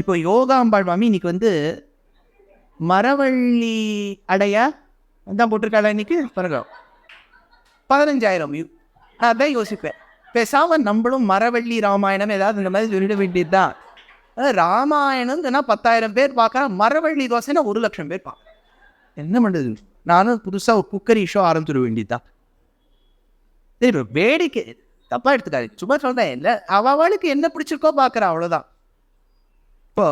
இப்போ யோகாம்பாள் மாமி இன்னைக்கு வந்து மரவள்ளி அடைய தான் போட்டிருக்காளா இன்னைக்கு பாருங்க 15,000. நான் அதான் யோசிப்பேன், பேசாம நம்மளும் மரவள்ளி ராமாயணம் ஏதாவது இந்த மாதிரி சொல்லிட வேண்டியதுதான். ராமாயணம் 10,000 பேர் பார்க்குறேன், மரவள்ளி தோசைன்னா 1,00,000 பேர் பார்க்குறேன். என்ன பண்ணுறது? நானும் புதுசாக ஒரு குக்கரி ஷோ ஆரம்பிச்சுட வேண்டியதுதான். சரி, வேடிக்கை தப்பா எடுத்துக்காது, சும்மா சொல்றேன். இல்லை, அவளுக்கு என்ன பிடிச்சிருக்கோ பார்க்குறான், அவ்வளோதான். இப்போ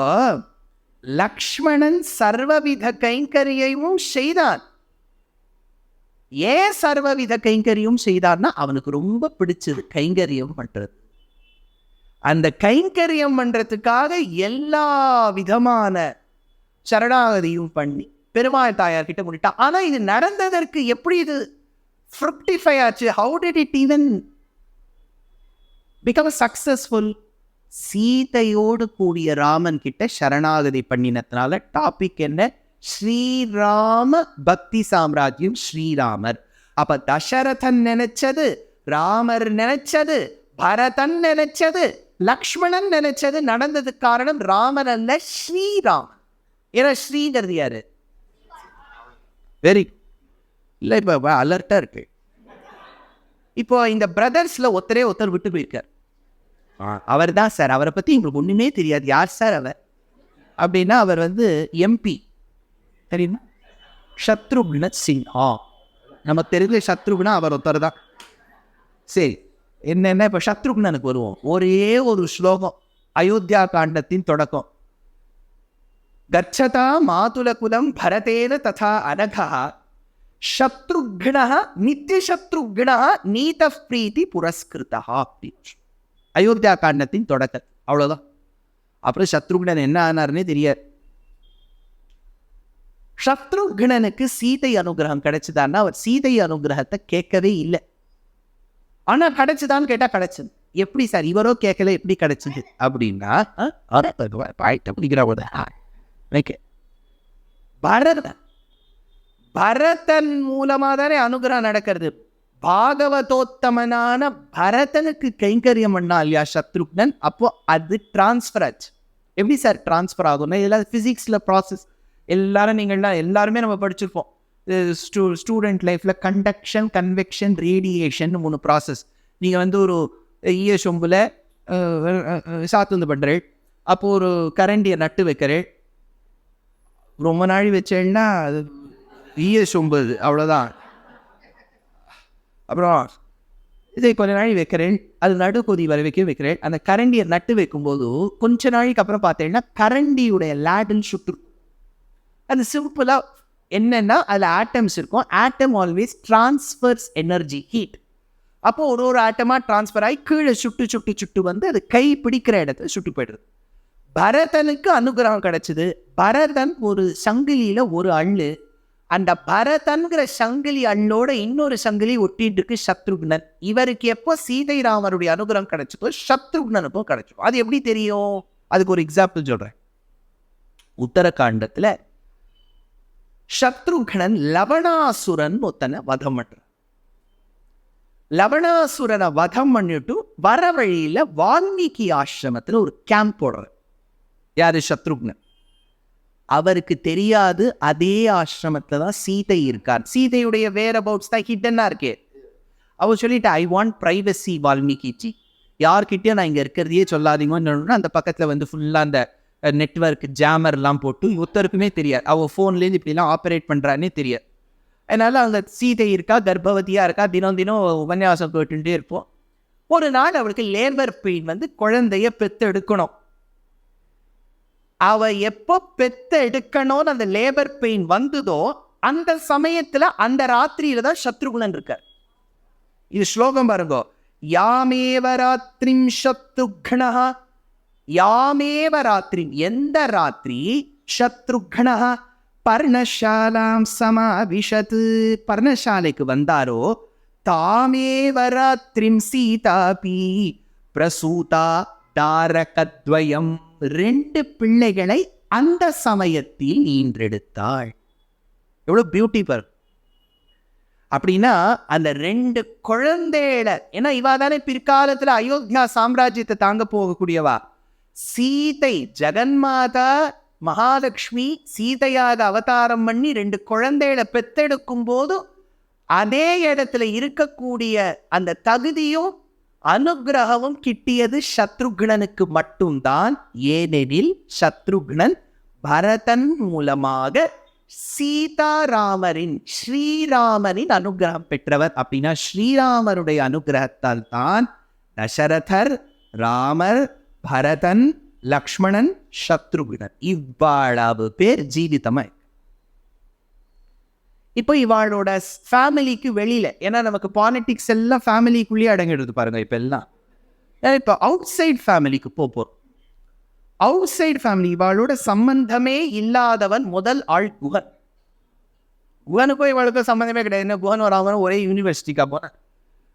லக்ஷ்மணன் சர்வவித கைங்கரியமும் செய்தான். ஏன் சர்வவித கைங்கரியம் செய்தார்னா அவனுக்கு ரொம்ப பிடிச்சது கைங்கரியம் பண்றது. அந்த கைங்கரியம் பண்றதுக்காக எல்லா விதமான சரணாகதியும் பண்ணி பெருமாள் தாயார் கிட்ட முடிட்டான். ஆனா இது நடந்ததற்கு எப்படி இது ஃப்ருக்டிஃபை ஆச்சு? How did it even become successful? சீதையோடு கூடிய ராமன் கிட்ட சரணாகதி பண்ணினதுனால. டாபிக் என்ன? ஸ்ரீராம பக்தி சாம்ராஜ்யம், ஸ்ரீராமர். அப்ப தசரதன் நினைச்சது, ராமர் நினைச்சது, பரதன் நினைச்சது, லக்ஷ்மணன் நினைச்சது நடந்ததுக்கு காரணம் ராமன் அல்ல, ஸ்ரீராமன். ஏன்னா ஸ்ரீங்கிறது யாரு? வெரி இல்லை, இப்போ அலர்ட்டா இருக்கு. இப்போ இந்த பிரதர்ஸ்ல ஒருத்தர் விட்டு போயிருக்கார். அவர் தான் சார். அவரை பத்தி உங்களுக்கு ஒண்ணுமே தெரியாது. யார் சார் அவர் அப்படின்னா, அவர் வந்து எம்பி தெரியுமா? சத்ருக்ன சின்ஹா. நம்ம தெரிஞ்ச சத்ருக்னா அவர் ஒருத்தர் தான். சரி, என்னென்ன இப்போ சத்ருக்னனுக்கு வருவோம். ஒரே ஒரு ஸ்லோகம், அயோத்தியா காண்டத்தின் தொடக்கம். கச்சதா மாதுல குலம் பரதேன ததா அனகா சத்ருக்னஹ நித்திய சத்ருக்னஹ நீத பிரீதி புரஸ்கிருதா. அயோத்தியா காண்டத்தின் தொடக்கம், அவ்வளோதான். அப்புறம் சத்ருக்னன் என்ன ஆனார்னே தெரியாது. சத்ருக்னனுக்கு சீதை அனுகிரகம் கிடைச்சதான்னா அவர் சீதை அனுகிரகத்தை கேட்கவே இல்லை. ஆனா கிடைச்சதான்னு கேட்டா கிடைச்சது. எப்படி சார் இவரோ கேட்கல, எப்படி கிடைச்சது அப்படின்னா, பரதன் மூலமா தானே அனுகிரகம் நடக்கிறது. பாகவதோத்தமனான பரதனுக்கு கைங்கரியம் பண்ணா இல்லையா சத்ருக்னன், அப்போ அது டிரான்ஸ்ஃபர் ஆச்சு. எப்படி சார் டிரான்ஸ்ஃபர் ஆகும்னா, இதெல்லாம் பிசிக்ஸ்ல ப்ராசஸ். எல்லாருமே நம்ம படிச்சிருப்போம். ஸ்டூடெண்ட் லைஃப்ல கண்டக்ஷன், கன்வெக்ஷன், ரேடியேஷன் 3 ப்ராசஸ். நீங்க வந்து ஒரு ஈய சொம்புல சாத்துந்து பண்றேன், அப்போ ஒரு கரண்டியை நட்டு வைக்கிறேன். ரொம்ப நாள் வச்சேன்னா அது ஈய சொம்பு, அவ்வளோதான். அப்புறம் இதை கொஞ்ச நாள் வைக்கிறேன், அது நடு கொதி வர வைக்கிறேன். அந்த கரண்டியை நட்டு வைக்கும்போது கொஞ்ச நாளைக்கு அப்புறம் பார்த்தீங்கன்னா கரண்டியுடைய லேடில் சுட்டு. அது சிம்பிளா என்னன்னா, அதில் ஆட்டம்ஸ் இருக்கும். ஆட்டம் ஆல்வேஸ் டிரான்ஸ்ஃபர்ஸ் எனர்ஜி, ஹீட். அப்போ ஒரு ஆட்டமா டிரான்ஸ்ஃபர் ஆகி கீழே சுட்டு வந்து அது கை பிடிக்கிற இடத்துல சுட்டு போயிடுது. பரதனுக்கு அனுகிரகம் கிடைச்சது. பரதன் ஒரு சங்கிலியில ஒரு அள்ளு. அந்த பரதன்கிற சங்கிலி அண்ணோட இன்னொரு சங்கிலி ஒட்டிட்டு இருக்கு சத்ருக்னன். இவருக்கு எப்போ சீதை ராமருடைய அனுகிரகம் கிடைச்சதோ சத்ருக்னனுக்கும் கிடைச்சோ. அது எப்படி தெரியும்? அதுக்கு ஒரு எக்ஸாம்பிள் சொல்றேன். உத்தரகாண்டத்துல சத்ருக்னன் லவணாசுரன் ஒருத்தனை வதம் பண்ற. லவணாசுரனை வதம் பண்ணிட்டு வர வழியில வால்மீகி ஆசிரமத்துல ஒரு கேம்ப் போடுற. யாரு? சத்ருக்னன். அவருக்கு தெரியாது அதே ஆசிரமத்துல தான் சீதை இருக்கார். சீதையுடைய வேர் அபவுட்ஸ் தான் ஹிட்டனா இருக்கு. அவர் சொல்லிட்டு, ஐ வாண்ட் பிரைவசி வால்மீகிஜி, யார்கிட்டயும் நான் இங்க இருக்கிறதையே சொல்லாதீங்கன்னு. அந்த பக்கத்துல வந்து ஃபுல்லா அந்த நெட்வொர்க் ஜாமர்லாம் போட்டு ஒருத்தருக்குமே தெரியாது. அவள் ஃபோன்லேருந்து இப்படிலாம் ஆப்ரேட் பண்ணுறான்னே தெரியாது. அதனால அந்த சீதை இருக்கா, கர்ப்பவதியாக இருக்கா, தினம் உபன்யாசம் கேட்டுட்டே இருப்போம். ஒரு நாள் அவளுக்கு லேபர் பெயின் வந்து குழந்தைய பெத்து எடுக்கணும். அவ எப்போ பெத்து எடுக்கணும்னு அந்த லேபர் பெயின் வந்ததோ அந்த சமயத்துல அந்த ராத்திரியில தான் சத்ருகுணன் இருக்கார். இது ஸ்லோகம் பாருங்க. யாமேவ ராத்திரிம் சத்ருக்னஹ, யாமேவ ராத்திரி, எந்த ராத்திரி, சத்ருக்னஹ பர்ணசாலாம் சமாவிஷத், பர்ணசாலைக்கு வந்தாரோ, தாமேவ ராத்திரிம் சீதாபி பிரசூதா தாரகத்வயம், 2 பிள்ளைகளை அந்த சமயத்தில் ஈன்றெடுத்தாள். எவ்வளவு பியூட்டி பார். அப்படின்னா அந்த 2 குழந்தைகளை, ஏன்னா இவா தானே பிற்காலத்துல அயோத்தியா சாம்ராஜ்யத்தை தாங்க போகக்கூடியவா. சீதை ஜெகன்மாதா மகாலட்சுமி சீதையாக அவதாரம் பண்ணி 2 குழந்தைகளை பெத்தெடுக்கும் போது அதே இடத்துல இருக்கக்கூடிய அந்த தகுதியும் அனுகிரகமும் கிட்டியது சத்ருக்னனுக்கு மட்டும்தான். ஏனெனில் சத்ருக்னன் பரதன் மூலமாக சீதாராமரின் ஸ்ரீராமனின் அனுகிரகம் பெற்றவர். அப்படின்னா ஸ்ரீராமருடைய அனுகிரகத்தால் தான் தசரதர், ராமர், பரதன், லக்ஷ்மணன், சத்ருக்னன் இவ்வளவு பேர் ஜீவிதமாய். இப்போ இவாளோட ஃபேமிலிக்கு வெளியில, ஏன்னா நமக்கு பாலிட்டிக்ஸ் எல்லாம் ஃபேமிலிக்குள்ளேயே அடங்கிடுது பாருங்க. இப்போ எல்லாம் இப்போ அவுட் சைட் ஃபேமிலிக்கு போறோம். அவுட் சைட் ஃபேமிலி இவாளோட சம்பந்தமே இல்லாதவன் முதல் ஆள் குஹன். குஹனுக்கும் இவளுக்கும் சம்பந்தமே கிடையாது. என்ன குஹன் ராமன் ஒரே யூனிவர்சிட்டிக்கா போனேன்?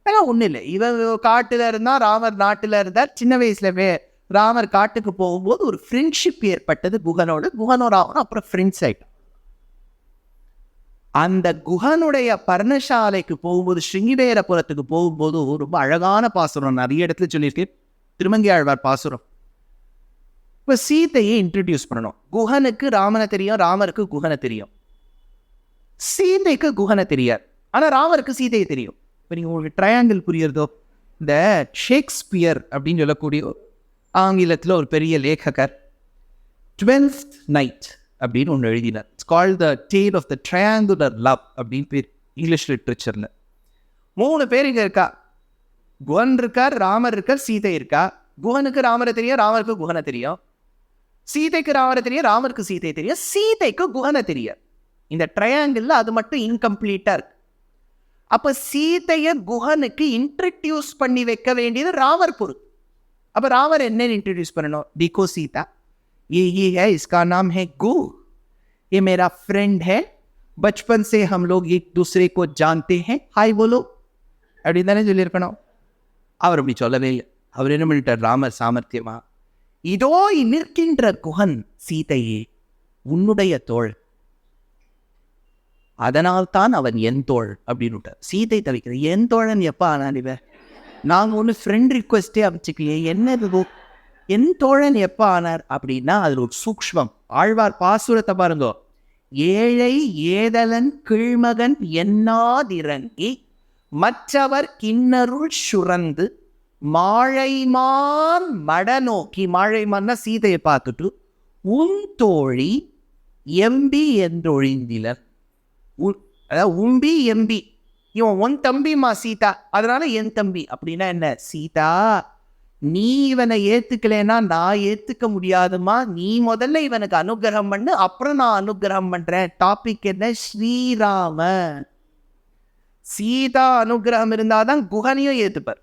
ஏன்னா ஒன்றும் இல்லை. இவன் காட்டுல இருந்தா, ராமர் நாட்டுல இருந்தார். சின்ன வயசுல ராமர் காட்டுக்கு போகும்போது ஒரு ஃப்ரெண்ட்ஷிப் ஏற்பட்டது குஹனோடு. குஹனோ ராமனும் அப்புறம் ஃப்ரெண்ட்ஸ் ஆயிட்டான். அந்த குஹனுடைய பர்ணசாலைக்கு போகும்போது, ஸ்ருங்கிபேரபுரத்துக்கு போகும்போது ரொம்ப அழகான பாசுரம் நிறைய இடத்துல சொல்லியிருக்கேன். திருமங்கை ஆழ்வார் பாசுரம். இப்போ சீதையை இன்ட்ரடியூஸ் பண்ணணும். குஹனுக்கு ராமனை தெரியும், ராமருக்கு குஹனை தெரியும். சீதைக்கு குஹனை தெரியாது, ஆனால் ராமருக்கு சீதையை தெரியும். இப்போ நீங்கள் உங்களுக்கு ட்ரையாங்கிள் புரியறதோ, இந்த ஷேக்ஸ்பியர் அப்படின்னு சொல்லக்கூடிய ஆங்கிலத்தில் ஒரு பெரிய லேखகர் 12th Night அப்படின்னு ஒன்று எழுதினார். It's called the tale of the triangular love அப்படின்னு பேர் இங்கிலீஷ் லிட்ரேச்சரில். 3 பேர் இங்கே இருக்கா. குஹன் இருக்கார், ராமர் இருக்கார், சீதை இருக்கா. குஹனுக்கு ராமரை தெரியும், ராமருக்கு குஹனை தெரியும். சீதைக்கு ராமரை தெரியும், ராமருக்கு சீதை தெரியும். சீதைக்கு குஹனை தெரியும். இந்த ட்ரையாங்கிள் அது மட்டும் இன்கம்ப்ளீட்டாக இருக்கு. அப்போ சீதையை குஹனுக்கு இன்ட்ரடியூஸ் பண்ணி வைக்க வேண்டியது ராமர் பொறுப்பு. அப்போ ராமர் என்னன்னு இன்ட்ரடியூஸ் பண்ணணும்? டிகோ सीता, ये है, इसका नाम है गु, ये मेरा फ्रेंड है, बचपन से हम लोग एक दूसरे को जानते हैं, हाय बोलो அப்படின்னு தானே சொல்லியிருக்கணும். அவர் அப்படி சொல்லவே இல்லை. அவர் என்ன பண்ணிட்டார்? ராமர் சாமர்த்தியமா, இதோ நிற்கின்ற குஹன் சீதையே உன்னுடைய தோள், அதனால்தான் அவன் என் தோள் அப்படின்னு விட்டார். சீதை தவிக்கிற என் தோழன் எப்போ ஆனான்? இவ நாங்கள் ஒன்று ஃப்ரெண்ட் ரிக்வெஸ்டே அமைச்சிக்கலையே, என்னது என் தோழன் எப்போ ஆனார் அப்படின்னா அதில் ஒரு சூக்ஷ்மம். ஆழ்வார் பாசுரத்தை பாருங்கோ. ஏழை ஏதலன் கீழ்மகன் என்னாதிறங்கி மற்றவர் கிண்ணருள் சுரந்து மாழைமான் மட நோக்கி, மாழைமான்னா சீதையை பார்த்துட்டு, உன் தோழி எம்பி என்றொழிந்திலர். அதாவது உம்பி எம்பி, இவன் உன் தம்பிமா சீதா, அதனால என் தம்பி. அப்படின்னா என்ன? சீதா நீ இவனை ஏத்துக்கலைன்னா நான் ஏத்துக்க முடியாதுமா, நீ முதல்ல இவனுக்கு அனுகிரகம் பண்ணு, அப்புறம் நான் அனுகிரகம் பண்றேன். டாபிக் என்ன? ஸ்ரீராம. சீதா அனுகிரகம் இருந்தாதான் குஹனையும் ஏத்துப்பார்.